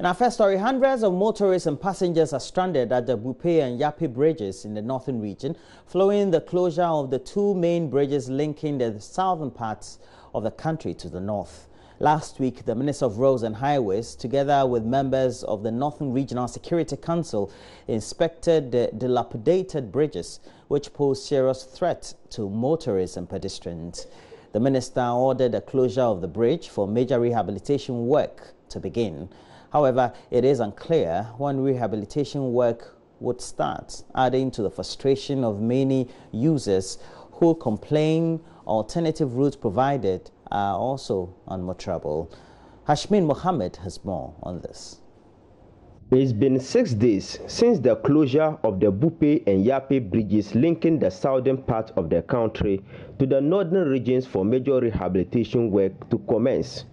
In our first story, hundreds of motorists and passengers are stranded at the Bupe and Yape bridges in the northern region, following the closure of the two main bridges linking the southern parts of the country to the north. Last week, the Minister of Roads and Highways, together with members of the Northern Regional Security Council, inspected the dilapidated bridges, which pose serious threat to motorists and pedestrians. The minister ordered the closure of the bridge for major rehabilitation work to begin. However, it is unclear when rehabilitation work would start, adding to the frustration of many users who complain alternative routes provided are also unmotorable. Hashmin Mohammed has more on this. It's been 6 days since the closure of the Bupe and Yape bridges linking the southern part of the country to the northern regions for major rehabilitation work to commence.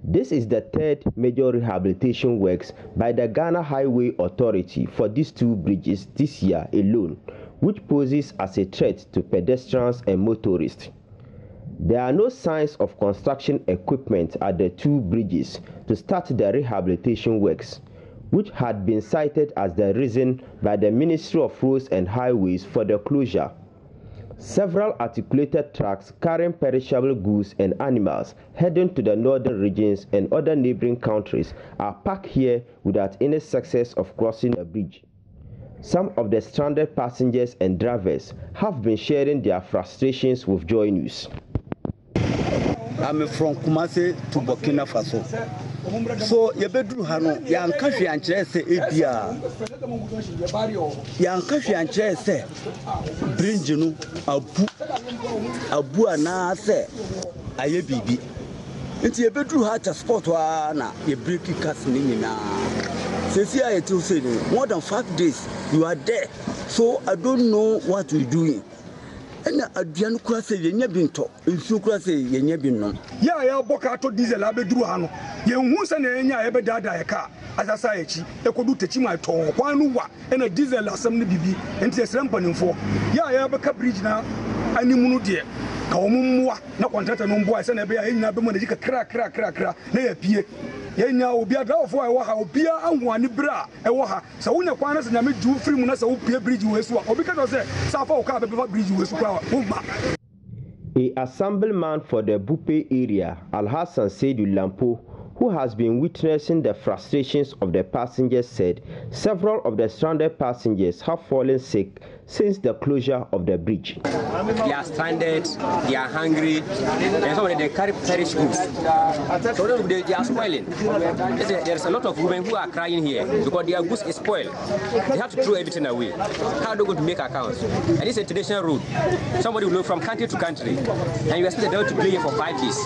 This is the third major rehabilitation works by the Ghana Highway Authority for these two bridges this year alone, which poses as a threat to pedestrians and motorists. There are no signs of construction equipment at the two bridges to start the rehabilitation works, which had been cited as the reason by the Ministry of Roads and Highways for the closure. Several articulated trucks carrying perishable goods and animals heading to the northern regions and other neighboring countries are parked here without any success of crossing the bridge. Some of the stranded passengers and drivers have been sharing their frustrations with JoyNews. I'm from Kumasi to Burkina Faso. So yebedru hano yankafi anchese ebia yankafi anchese bridge no abu ana se aye bibi nti yebedru ha ta sport wa na ye break cars ni nyina sesi aye to say more than 5 days you are there, so I don't know what we're doing. And aduan kura se yenya binto nsu kura se yenya binno ya boka to diesel abeduru hano yenhu se na yenya ebe dada ya ka asasa echi ekodu techi ma to kwanu wa na diesel asem ne bibi enti esrempanimfo ya beka bridge na animunu de ka omumwa na contractor no mbo ase na ebe ya yenya be mo na jika kra na ya pie yenya obia dawfo e wo ha obia anwani bra e wo ha se wonya kwana se nyame ju free mu na se wo pie bridge we so obi ka do se safa wo ka be bridge we so kwa wo ba. A assemblyman for the Bupe area, Al-Hassan Seydou Lampo, who has been witnessing the frustrations of the passengers, said several of the stranded passengers have fallen sick since the closure of the bridge. They are stranded, they are hungry, and some of them they carry perished goods. So they are spoiling. There's a lot of women who are crying here because their goods is spoiled. They have to throw everything away. How are they going to make accounts? And this is a traditional route. Somebody will go from country to country, and you expect them to play here for 5 days.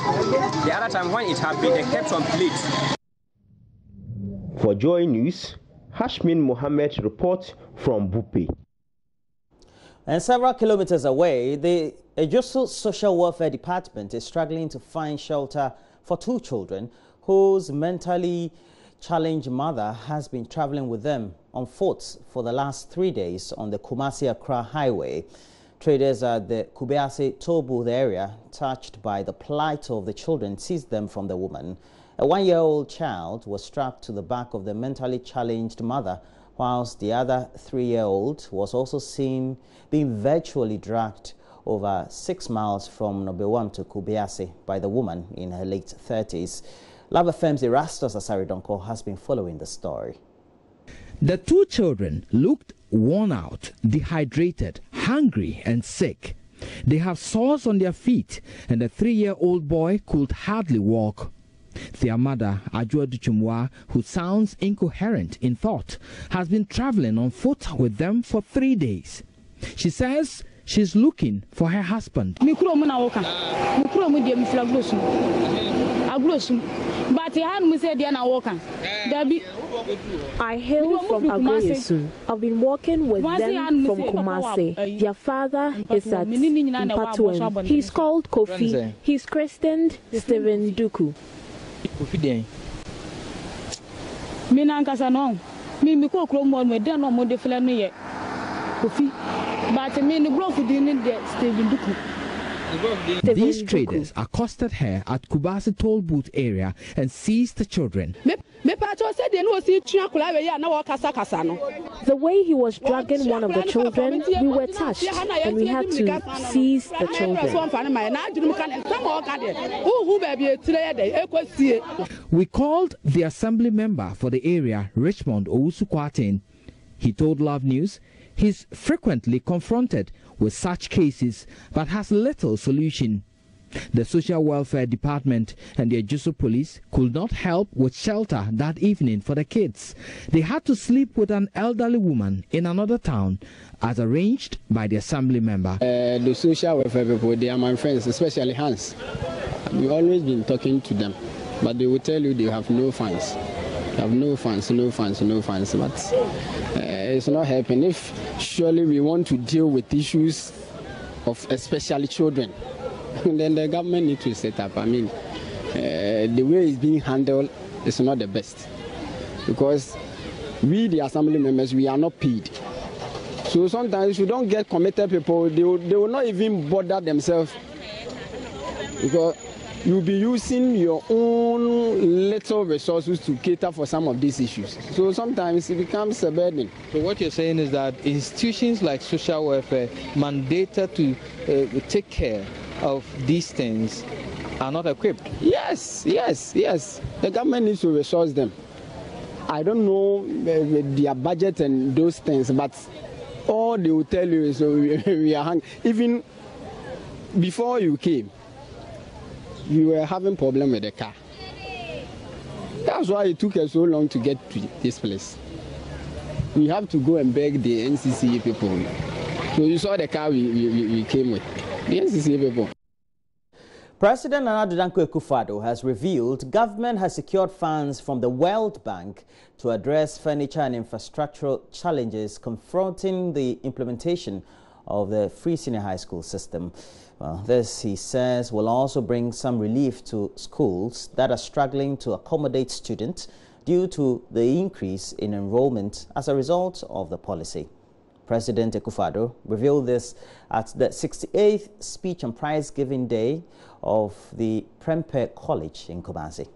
The other time when it happened, they kept on plates. For JoyNews, Hashmin Mohammed reports from Bupe. And several kilometers away, the Ejoso Social Welfare Department is struggling to find shelter for two children whose mentally challenged mother has been traveling with them on foot for the last 3 days on the Kumasi-Accra highway. Traders at the Kubease-Tobu area, touched by the plight of the children, seized them from the woman. A 1-year-old child was strapped to the back of the mentally challenged mother, whilst the other 3-year-old was also seen being virtually dragged over 6 miles from Nobewam to Kubease by the woman in her late 30s. Love FM's Erastus Asaridonko has been following the story. The two children looked worn out, dehydrated, hungry and sick. They have sores on their feet, and the 3-year-old boy could hardly walk. Their mother, Ajua Duchumwa, who sounds incoherent in thought, has been traveling on foot with them for 3 days. She says she's looking for her husband. But I hail from Agoyesu. I've been walking with them from Kumasi. Their father is at Mpatuem. He's called Kofi. He's christened Stephen Duku. These traders accosted her at Kumasi toll booth area and seized the children. The way he was dragging one of the children, we were touched and we had to seize the children. We called the assembly member for the area, Richmond Owusu-Kwarteng. He told Love News he's frequently confronted with such cases but has little solution. The Social Welfare Department and the Ejusu Police could not help with shelter that evening for the kids. They had to sleep with an elderly woman in another town, as arranged by the assembly member. The social welfare people, they are my friends, especially Hans. We've always been talking to them, but they will tell you they have no funds. They have no funds, but it's not helping. If surely we want to deal with issues of especially children, then the government needs to set up. I mean, the way it's being handled is not the best, because we, the assembly members, we are not paid. So sometimes you don't get committed people, they will not even bother themselves, because you'll be using your own little resources to cater for some of these issues. So sometimes it becomes a burden. So what you're saying is that institutions like social welfare mandated to take care of these things are not equipped? Yes. The government needs to resource them. I don't know their budget and those things, but all they will tell you is we are hungry. Even before you came, you were having problem with the car. That's why it took us so long to get to this place. We have to go and beg the NCCA people. So you saw the car we came with. The NCCA people. President Nana Danko Akufo-Addo has revealed government has secured funds from the World Bank to address furniture and infrastructural challenges confronting the implementation of the free senior high school system. Well, this, he says, will also bring some relief to schools that are struggling to accommodate students due to the increase in enrollment as a result of the policy. President Akufo-Addo revealed this at the 68th Speech and Prize Giving Day of the Prempeh College in Kumasi.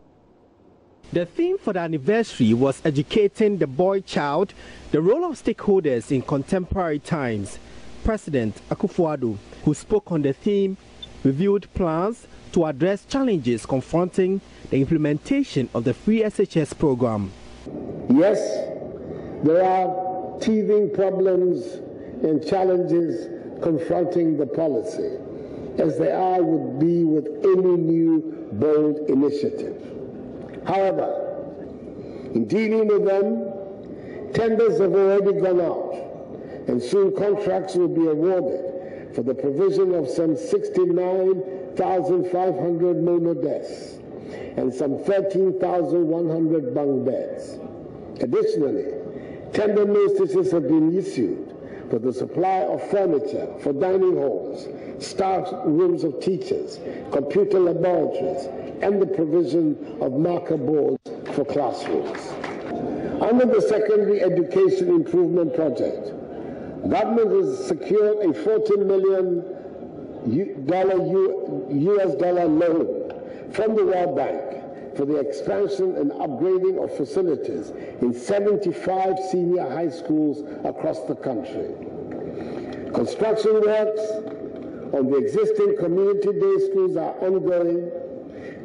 The theme for the anniversary was educating the boy child, the role of stakeholders in contemporary times. President Akufo-Addo, who spoke on the theme, revealed plans to address challenges confronting the implementation of the free SHS program. Yes, there are teething problems and challenges confronting the policy, as there would be with any new bold initiative. However, in dealing with them, tenders have already gone out, and soon contracts will be awarded for the provision of some 69,500 mono desks and some 13,100 bunk beds. Additionally, tender notices have been issued for the supply of furniture for dining halls, staff rooms of teachers, computer laboratories, and the provision of marker boards for classrooms. Under the Secondary Education Improvement Project, government has secured a $40 million US dollar loan from the World Bank for the expansion and upgrading of facilities in 75 senior high schools across the country. Construction works on the existing community day schools are ongoing.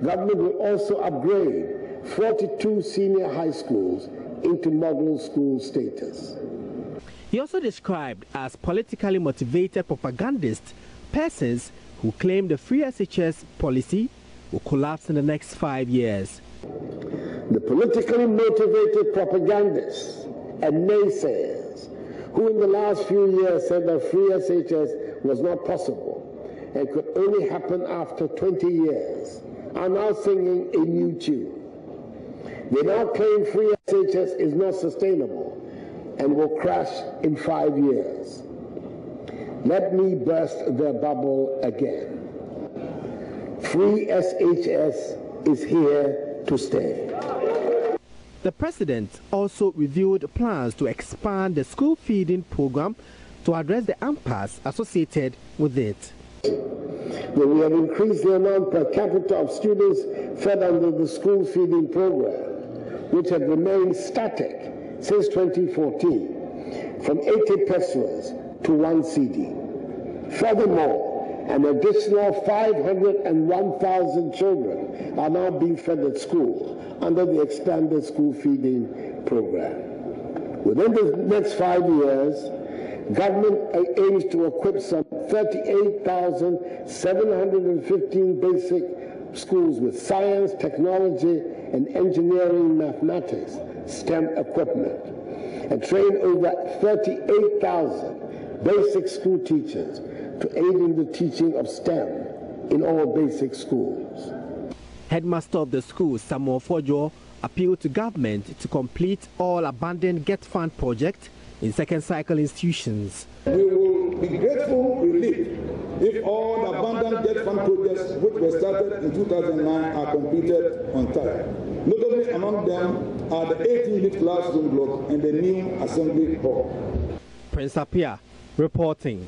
Government will also upgrade 42 senior high schools into model school status. He also described as politically motivated propagandists persons who claim the free SHS policy will collapse in the next 5 years. The politically motivated propagandists and naysayers who in the last few years said that free SHS was not possible and could only happen after 20 years are now singing a new tune. They now claim free SHS is not sustainable and will crash in 5 years. Let me burst their bubble again. Free SHS is here to stay. The president also revealed plans to expand the school feeding program to address the impasse associated with it. But we have increased the amount per capita of students fed under the school feeding program, which had remained static since 2014, from 80 pesos to 1 CD. Furthermore, an additional 501,000 children are now being fed at school under the expanded school feeding program. Within the next 5 years, government aims to equip some 38,715 basic schools with science, technology, and engineering, mathematics, STEM equipment, and train over 38,000 basic school teachers to aid in the teaching of STEM in all basic schools. Headmaster of the school, Samuel Fojo, appealed to government to complete all abandoned Get Fund projects in second cycle institutions. We will be grateful relief if all the abandoned Get Fund projects which were started in 2009 are completed on time. Notably among them are the 18-unit classroom block and the new assembly hall. Prince Apia reporting.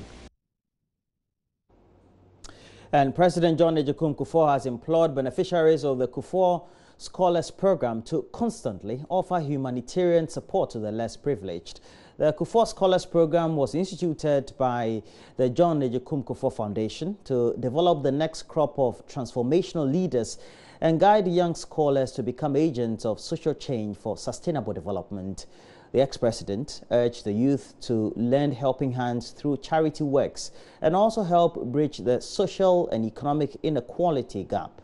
And President John Ejiokum Kufuor has implored beneficiaries of the Kufuor Scholars Program to constantly offer humanitarian support to the less privileged. The Kufuor Scholars Program was instituted by the John Ejiokum Kufuor Foundation to develop the next crop of transformational leaders and guide young scholars to become agents of social change for sustainable development. The ex-president urged the youth to lend helping hands through charity works and also help bridge the social and economic inequality gap.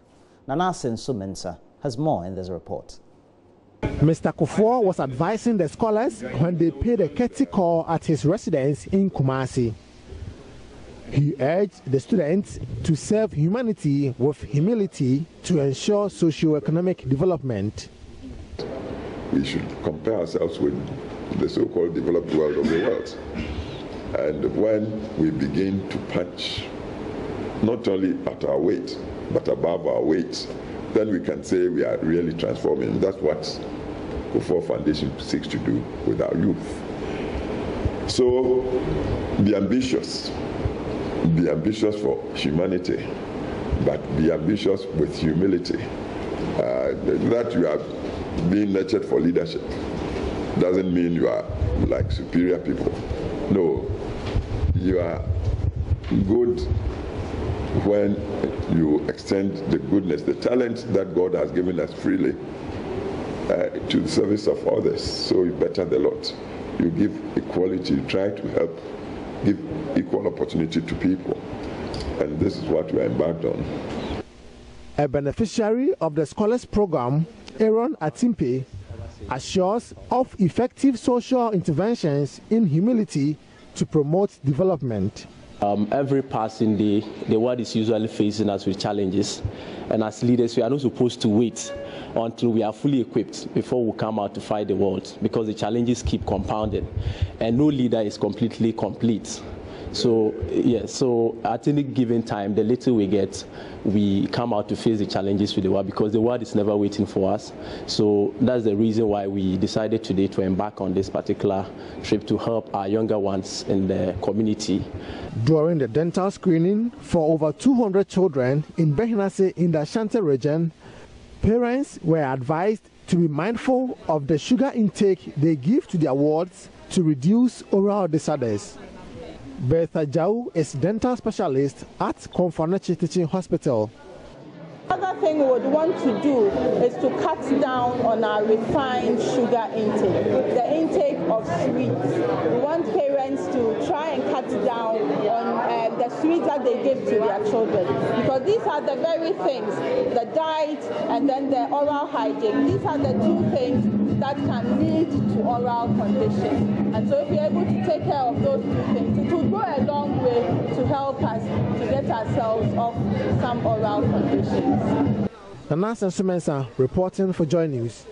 Nanasen Sumensa has more in this report. Mr. Kufuor was advising the scholars when they paid a courtesy call at his residence in Kumasi. He urged the students to serve humanity with humility to ensure socio-economic development. We should compare ourselves with the so-called developed world of the world. And when we begin to punch not only at our weight, but above our weight, then we can say we are really transforming. That's what Kufuor Foundation seeks to do with our youth. So be ambitious. Be ambitious for humanity, but be ambitious with humility. That you are being nurtured for leadership doesn't mean you are like superior people. No, you are good when you extend the goodness, the talent that God has given us freely to the service of others. So you better the lot. You give equality, you try to help give equal opportunity to people. And this is what we are embarked on. A beneficiary of the Scholars Program, Aaron Atimpe, assures of effective social interventions in humility to promote development. Every passing day, the world is usually facing us with challenges. And as leaders, we are not supposed to wait until we are fully equipped before we come out to fight the world, because the challenges keep compounding. And no leader is completely complete. So, so at any given time, the little we get, we come out to face the challenges with the world, because the world is never waiting for us. So that's the reason why we decided today to embark on this particular trip to help our younger ones in the community. During the dental screening for over 200 children in Behinase in the Ashanti region, parents were advised to be mindful of the sugar intake they give to their wards to reduce oral disorders. Bertha Jau is dental specialist at Konfanachi Teaching Hospital. Another thing we would want to do is to cut down on our refined sugar intake, the intake of sweets. We want parents to try and cut down on the sweets that they give to their children, because these are the very things, the diet and then the oral hygiene. These are the two things that can lead to oral conditions. And so if we're able to take care of those two things, it will go a long way to help us to get ourselves off some oral conditions. Nanasen Sumensa reporting for JoyNews.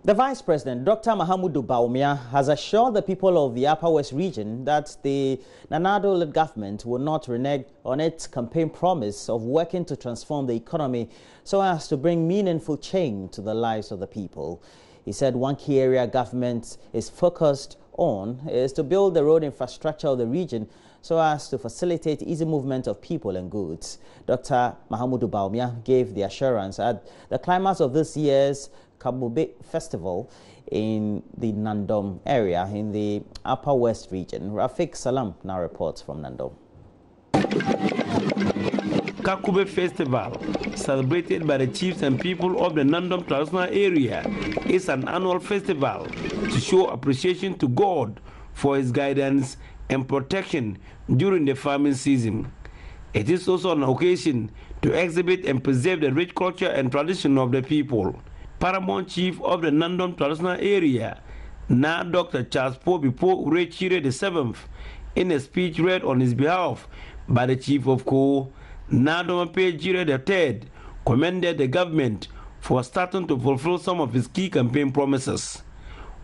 The Vice President, Dr. Mahamudu Bawumia, has assured the people of the Upper West region that the Nana-Addo-led government will not renege on its campaign promise of working to transform the economy so as to bring meaningful change to the lives of the people. He said one key area government is focused on is to build the road infrastructure of the region so as to facilitate easy movement of people and goods. Dr. Mahamudu Bawumia gave the assurance at the climax of this year's Kabube Festival in the Nandom area in the Upper West region. Rafik Salam now reports from Nandom. Kakube Festival, celebrated by the chiefs and people of the Nandom traditional area, is an annual festival to show appreciation to God for his guidance and protection during the farming season. It is also an occasion to exhibit and preserve the rich culture and tradition of the people. Paramount Chief of the Nandom traditional area, now Dr. Charles Pobipo Urechire VII, in a speech read on his behalf by the Chief of Co, Nadomape Jire III, commended the government for starting to fulfill some of his key campaign promises.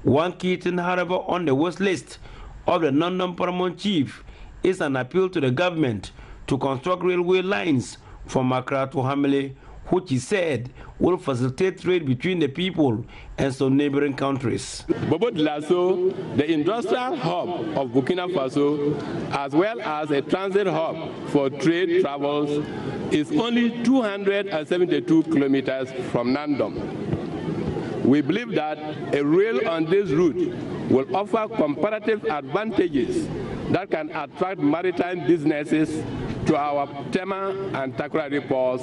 One key thing, however, on the wish list of the Nandom Paramount Chief is an appeal to the government to construct railway lines from Accra to Hamele, which he said will facilitate trade between the people and some neighboring countries. Bobo Dioulasso, the industrial hub of Burkina Faso, as well as a transit hub for trade travels, is only 272 kilometers from Nandom. We believe that a rail on this route will offer comparative advantages that can attract maritime businesses to our Tema and Takoradi ports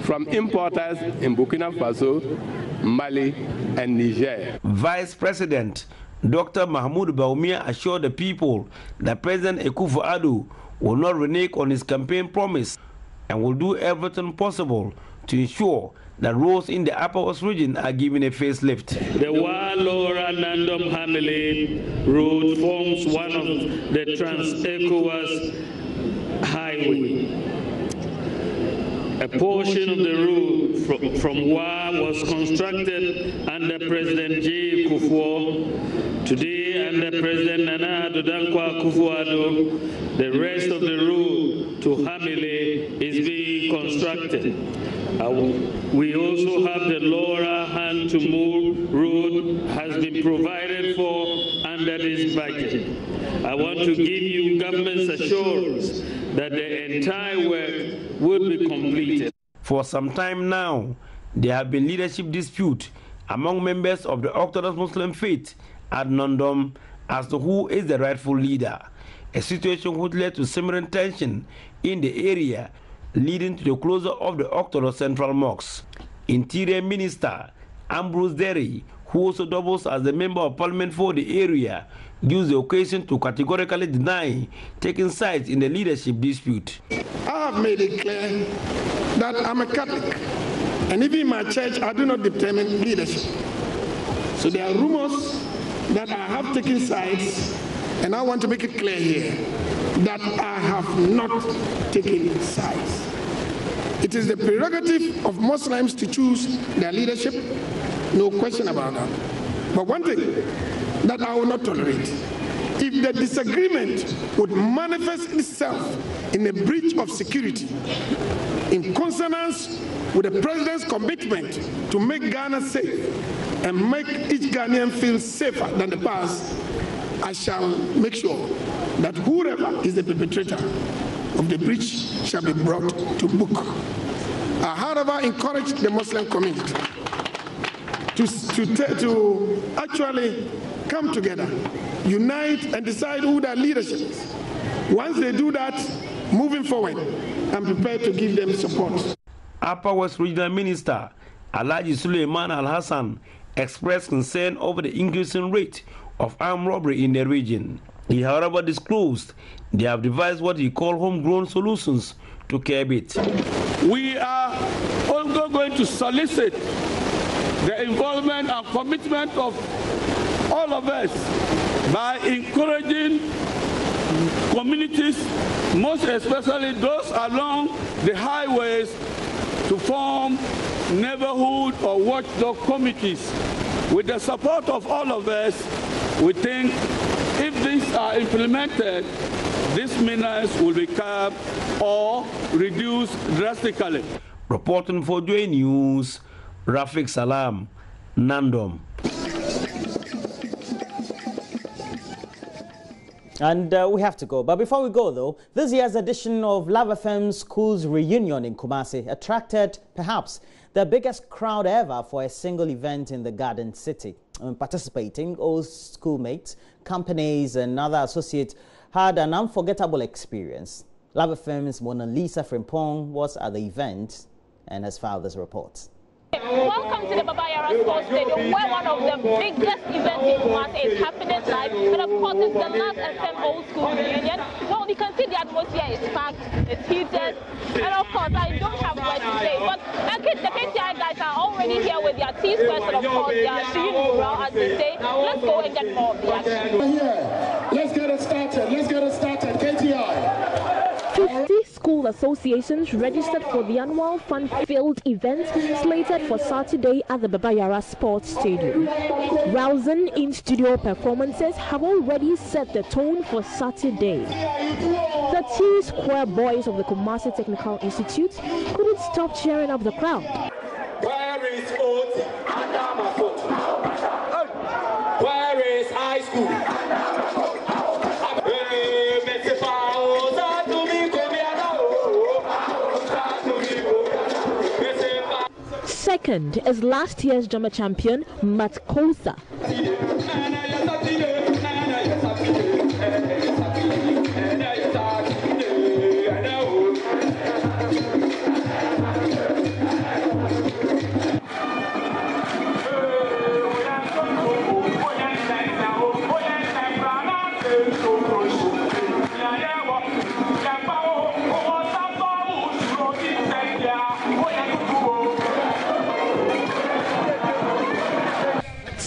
from importers in Burkina Faso, Mali, and Niger. Vice President Dr. Mahamudu Bawumia assured the people that President Akufo-Addo will not renege on his campaign promise and will do everything possible to ensure that roads in the Upper West region are given a facelift. The Wa-Lora Nandom Hamele road forms one of the Trans-ECOWAS highway. A portion of the road from Wa was constructed under President J. Kufuor. Today, under President Nana Addo Dankwa Akufo-Addo, the rest of the road to Hamele is being constructed. We also have the Lora Hand-to-Move road has been provided for under this budget. I want to give you government's assurance that the entire work will be completed. For some time now, there have been leadership disputes among members of the Orthodox Muslim faith at Nandom as to who is the rightful leader, a situation which led to simmering tension in the area, leading to the closure of the Orthodox Central Mosque. Interior Minister Ambrose Derry, who also doubles as the Member of Parliament for the area, used the occasion to categorically deny taking sides in the leadership dispute. I have made it clear that I'm a Catholic, and even in my church, I do not determine leadership. So there are rumors that I have taken sides, and I want to make it clear here that I have not taken sides. It is the prerogative of Muslims to choose their leadership, no question about that. But one thing that I will not tolerate, if the disagreement would manifest itself in a breach of security, in consonance with the President's commitment to make Ghana safe and make each Ghanaian feel safer than the past, I shall make sure that whoever is the perpetrator of the breach shall be brought to book. I, however, encourage the Muslim community to actually come together, unite, and decide who their leadership is. Once they do that, moving forward, I'm prepared to give them support. Upper West Regional Minister Alhaji Suleiman Al-Hassan expressed concern over the increasing rate of armed robbery in the region. He, however, disclosed they have devised what he called homegrown solutions to curb it. We are also going to solicit the involvement and commitment of all of us by encouraging communities, most especially those along the highways, to form neighborhood or watchdog committees. With the support of all of us, we think if these are implemented, these menace will be curbed or reduced drastically. Reporting for JoyNews, Rafik Salam, Nandom. And we have to go. But before we go, though, this year's edition of Love FM Schools Reunion in Kumasi attracted perhaps the biggest crowd ever for a single event in the Garden City. Participating old schoolmates, companies and other associates had an unforgettable experience. Love FM's Mona Lisa Frimpong was at the event and has filed this report. Welcome to the Baba Yara Sports Stadium, where one of the biggest events in Kumasi is happening live. And of course, it's the Love FM Old School Reunion. Well, you can see the atmosphere is packed, it's heated, and of course, I don't have words to say. But the KTI guys are already here with their T-squares, and of course, they are shooting morale, as they say. Let's go and get more of the action. Let's get it started. Let's get it started. KTI. 50 school associations registered for the annual fun-filled event slated for Saturday at the Baba Yara Sports Stadium. Rousing in-studio performances have already set the tone for Saturday. The T-Square boys of the Kumasi Technical Institute couldn't stop cheering up the crowd. Where is Oti? Where is high school? Second is last year's drama champion, Matkosa.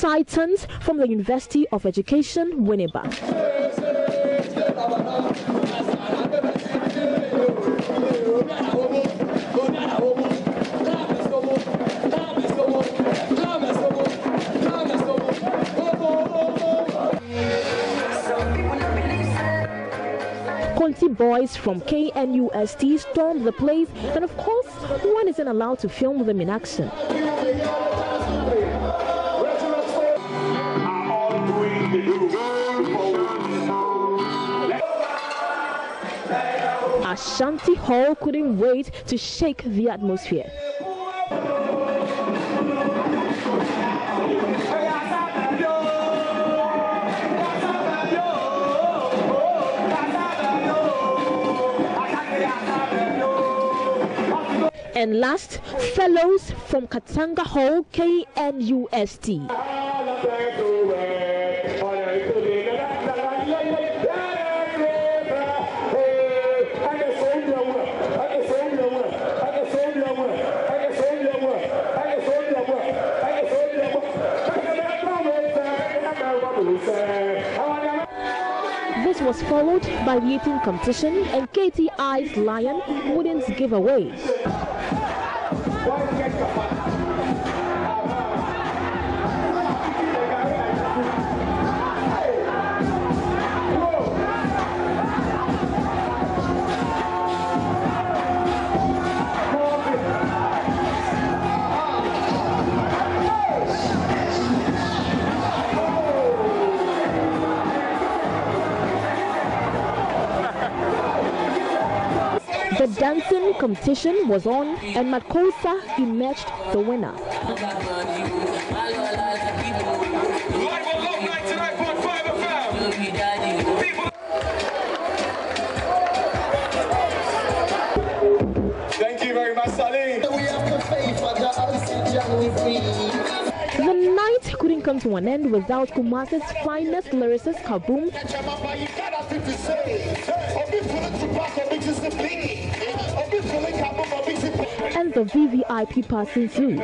Titans from the University of Education, Winneba. Conti boys from KNUST stormed the place, and of course, one isn't allowed to film them in action. Ashanti Hall couldn't wait to shake the atmosphere. And last, fellows from Katanga Hall, KNUST. This was followed by the eating competition, and KTI's Lion wouldn't give away. The dancing competition was on, and Matkosa emerged the winner. Thank you very much, Salim. The night couldn't come to an end without Kumasi's finest lyricist, Kaboom, and the VVIP passing through.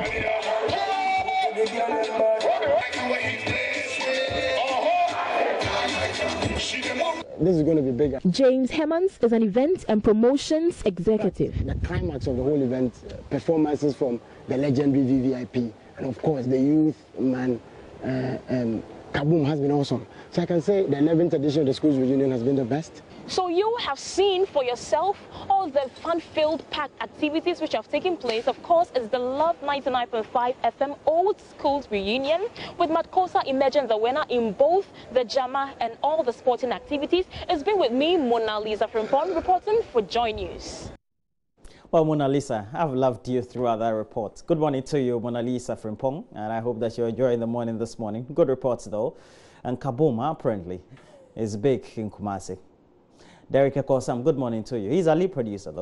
This is going to be bigger. James Hemmans is an event and promotions executive. The climax of the whole event, performances from the legendary VVIP, and of course the youth man, Kaboom has been awesome. So I can say the 11th edition of the Schools Reunion has been the best. So you have seen for yourself all the fun-filled packed activities which have taken place. Of course, it's the Love 99.5 FM Old Schools reunion with Matkosa emerging the winner in both the JAMA and all the sporting activities. It's been with me, Mona Lisa Frimpong, reporting for JoyNews. Well, Mona Lisa, I've loved you throughout that report. Good morning to you, Mona Lisa Frimpong, and I hope that you're enjoying the morning this morning. Good reports, though. And Kaboom, apparently, is big in Kumasi. Derek Ekosam, good morning to you. He's our lead producer, though.